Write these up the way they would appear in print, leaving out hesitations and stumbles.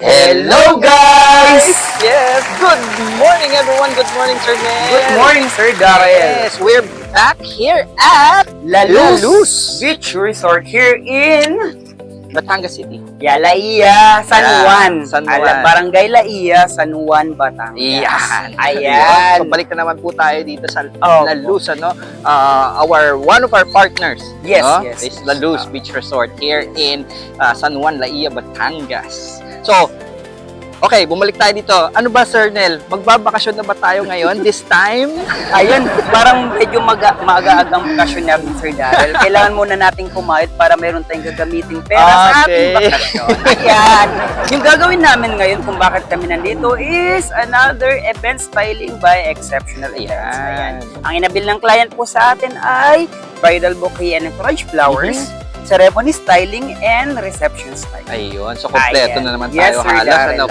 Hello guys! Yes, good morning everyone. Good morning, Sir Nel. Good morning, Sir Darrell. Yes, we're back here at La Luz Luz Beach Resort here in Batangas City. Laia, San Juan. San Juan. Barangay Laia, San Juan, Batangas. Yan. Ayan. So balik na naman po tayo dito sa Oh. La Luz, ano? One of our partners. Yes, no? yes. Is La Luz Beach Resort here in San Juan, Laia, Batangas. So, okay, bumalik tayo dito. Ano ba, Sir Nel? Magbabakasyon na ba tayo ngayon this time? Ayun, parang medyo maaga-agang bakasyon natin, Sir Darrell. Kailangan muna nating kumayod para meron tayong gagamiting pera sa ating Okay. bakasyon. Ayan. Yung gagawin namin ngayon kung bakit kami nandito is another event styling by Exceptional Events. Ayan. Ang inabil ng client po sa atin ay bridal bouquet and entourage flowers, ceremony styling, and reception styling. Ayun, so kompleto Ayan. na naman Yes, tayo Sir halos Darrell. ano,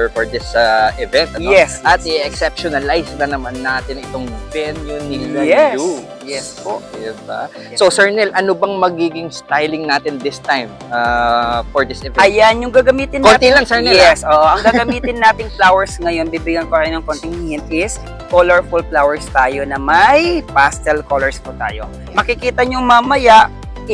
for this event. Ano? Yes. At i-exceptionalize na naman natin itong venue nila. Yes. Luz. Yes po. Diba? Yes. So, Sir Nel, ano bang magiging styling natin this time for this event? Ayan, yung gagamitin Konti natin. lang, Sir Nel, Yes, oo. Ang gagamitin nating flowers ngayon, bibigyan ko kayo ng konting hint is colorful flowers tayo na may pastel colors po tayo. Makikita nyo mamaya,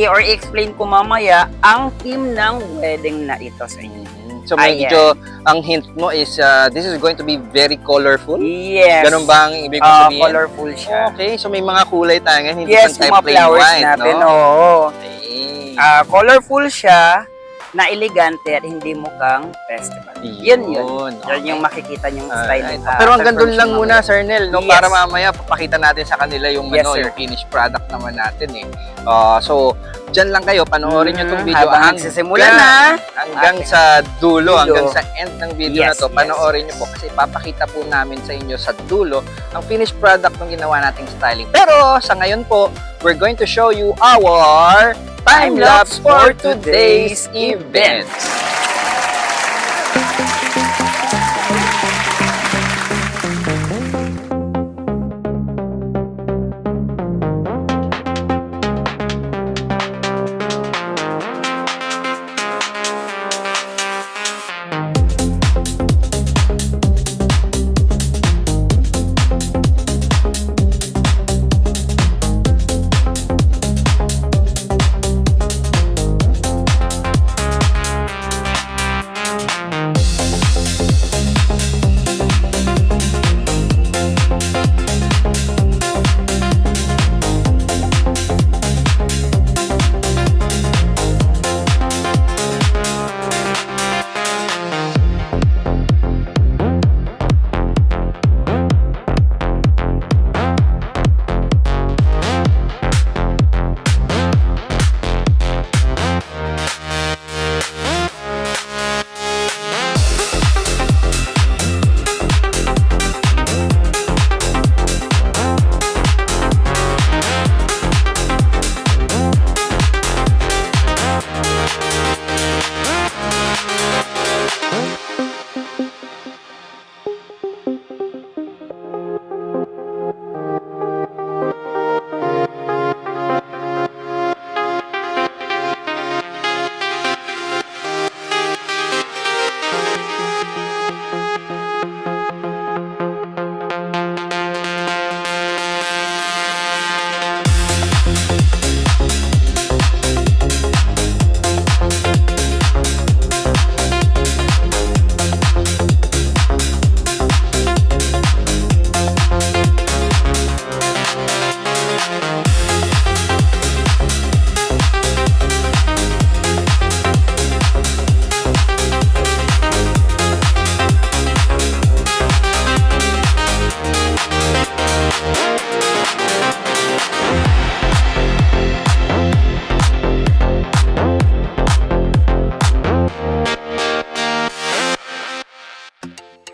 or i-explain ko mamaya, ang theme ng wedding na ito sa inyo. So, medyo ang hint mo is this is going to be very colorful. Yes. Ganun ba ang ibig sabihin? Colorful siya. Okay, so may mga kulay tayo ngayon, hindi Yes, pantay yung mga plain flowers white, natin, no? oo. Okay. Colorful siya, na elegante at hindi mukhang festival. Yun. Okay. Yan yung makikita nyong styling. Pero hanggang doon lang muna, Sir Nel, no? Yes. Para mamaya papakita natin sa kanila yung, Yes, ano, sir. yung finished product naman natin eh. So, dyan lang kayo, panoorin nyo itong video habang nagsisimula na. hanggang ating sa dulo, dulo. hanggang sa end ng video na Yes, to. Panoorin nyo po kasi papakita po namin sa inyo sa dulo ang finished product ng ginawa nating styling. Pero sa ngayon po, we're going to show you our time-lapse for today's event.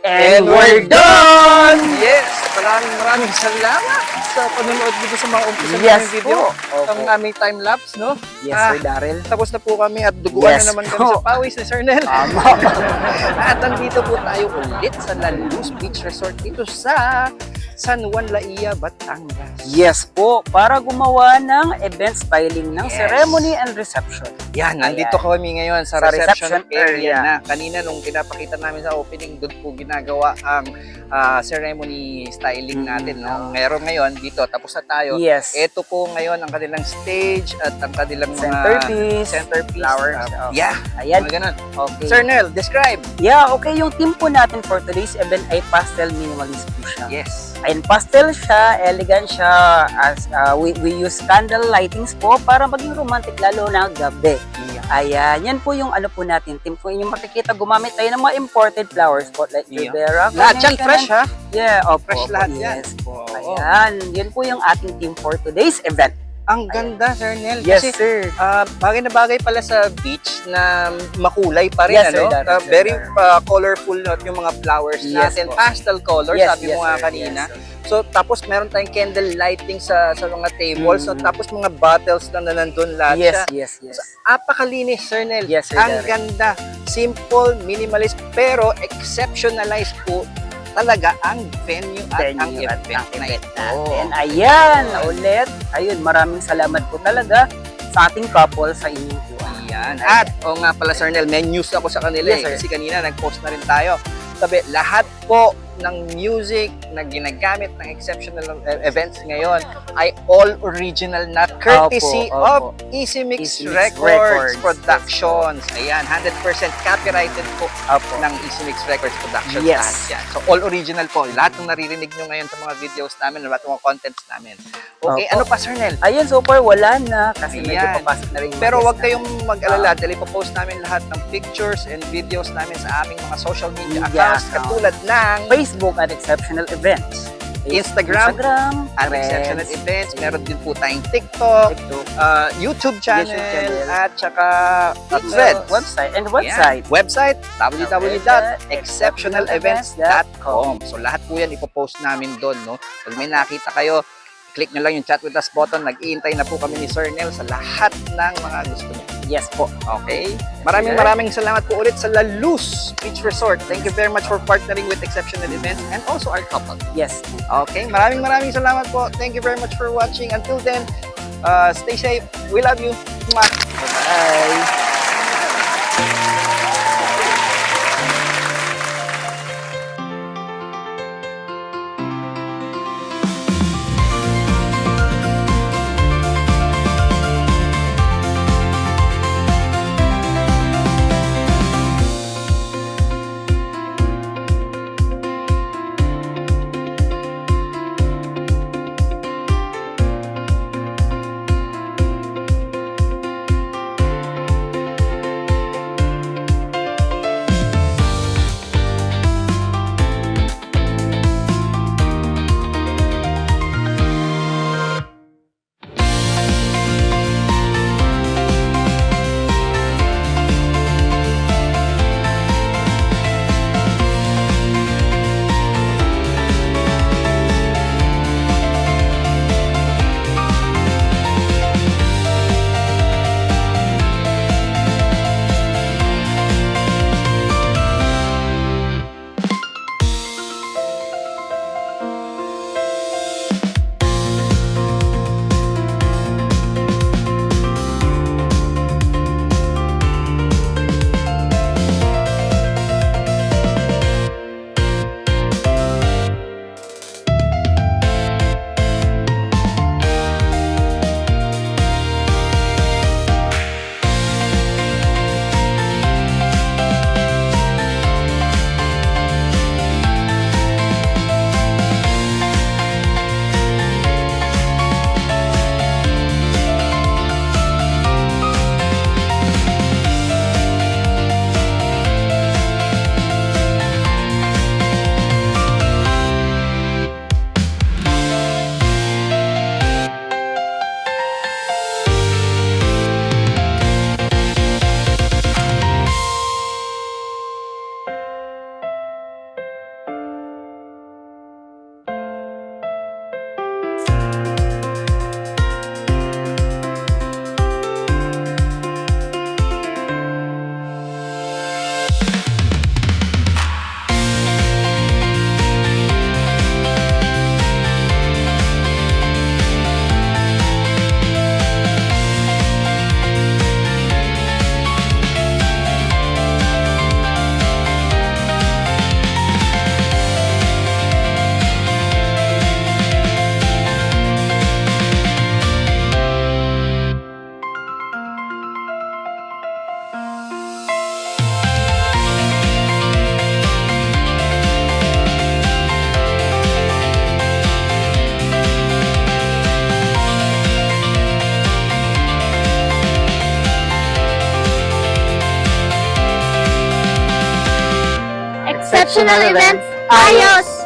And we're done! Yes! Maraming salamat sa panonood dito sa mga umpisa Yes ng video. po. Ang aming time-lapse, no? Yes, Ah, Sir Darrell. Tapos na po kami at duguan Yes na naman kami po. sa pawis ni Sir Nel. Tama. At nandito po tayo ulit sa La Luz Beach Resort dito sa San Juan, Laia, Batangas. Yes po, para gumawa ng event styling ng Yes. ceremony and reception. Yan, nandito Ayan. kami ngayon sa Sa reception reception area area. na kanina nung pinapakita namin sa opening, doon po ginagawa ang ceremony styling natin. No? Ngayon dito, tapos na tayo. Yes. Ito po ngayon ang kanilang stage at ang kanilang mga centerpiece. Flowers. Yeah, Ayan. mga ganun. Okay. Sir Nel, describe. Yeah, okay. Yung team po natin for today's event ay pastel minimalist po siya. Yes. Ayun, pastel siya, elegant siya. As we use candle lightings po para maging romantic lalo na gabi. Ayan, yan po yung ano po natin. Team po yung makikita, gumamit tayo ng mga imported flowers po like Yeah. Rivera. Lahat yan fresh ha? Yeah, Fresh opo, lahat yes yan. po. Oo. Ayan, yun po yung ating team for today's event. Ang ganda, Sir Nel. Yes, Kasi sir. bagay na bagay pala sa beach na makulay pa rin, Yes, sir, ano? Darren, sir, Very Darren. colorful na yung mga flowers Yes, natin. po. Pastel colors, sabi mo nga sir. kanina. Yes, sir. So, tapos meron tayong candle lighting sa mga tables. So, tapos mga bottles lang na nandun lahat siya. Yes. Apakalinis, Sir Nel. Yes, sir, Ang Darren. ganda. Simple, minimalist, pero exceptionalized po talaga ang venue at ang event na ito. natin. Ayan, ulit. Ayun, maraming salamat po talaga sa ating couple sa inyong tuwa. Yan. At, o nga pala, Sir Nel, may news ako sa kanila. Yes, sir. Kasi kanina nag-post na rin tayo. Sabi, lahat po ng music na ginagamit ng exceptional events ngayon ay all original na courtesy Opo. of Easy Mix Easy Mix Records Records. Productions. Ayan, 100% copyrighted po Opo. ng Easy Mix Records Productions. Yes. Lahat yan. So, all original po. Lahat ng naririnig nyo ngayon sa mga videos namin, lahat ng mga contents namin. Okay, Opo. ano pa, Sir Nel? Ayun, so far wala na kasi medyo Ayan. papasok na rin yung Pero mga wag guests kayong mag-alala dahil ipopost namin lahat ng pictures and videos namin sa aming mga social media Media accounts account. katulad ng Facebook at Exceptional Events. Instagram at Threads, Exceptional Events. Meron din po tayong TikTok, TikTok, YouTube channel, channel. at saka Threads. website, and Yan. website. Website, www.exceptionalevents.com. So lahat po yan ipopost namin doon. No? Pag may nakita kayo, click nyo lang yung chat with us button. Nag-iintay na po kami ni Sir Nel sa lahat ng mga gusto nyo. Yes po. Okay. Maraming salamat po ulit sa La Luz Beach Resort. Thank you very much for partnering with Exceptional Events and also our couple. Yes. Okay. Maraming salamat po. Thank you very much for watching. Until then, stay safe. We love you. Mwah. Bye. Exceptional events, ayos!